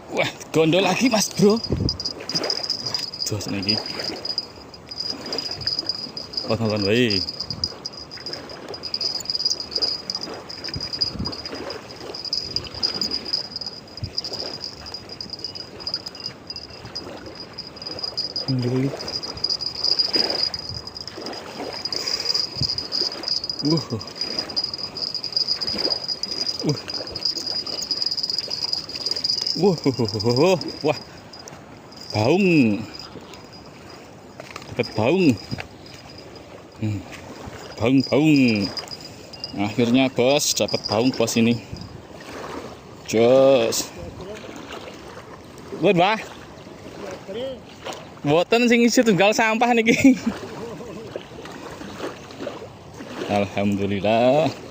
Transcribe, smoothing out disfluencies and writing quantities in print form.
Wah, gondol lagi mas bro. Jos lagi. Potong bayi. Dulu. Wah, baung, dapat baung, baung. Akhirnya bos dapat baung bos ini. Jos, buat bah, boten sing isi tunggal sampah niki. Alhamdulillah.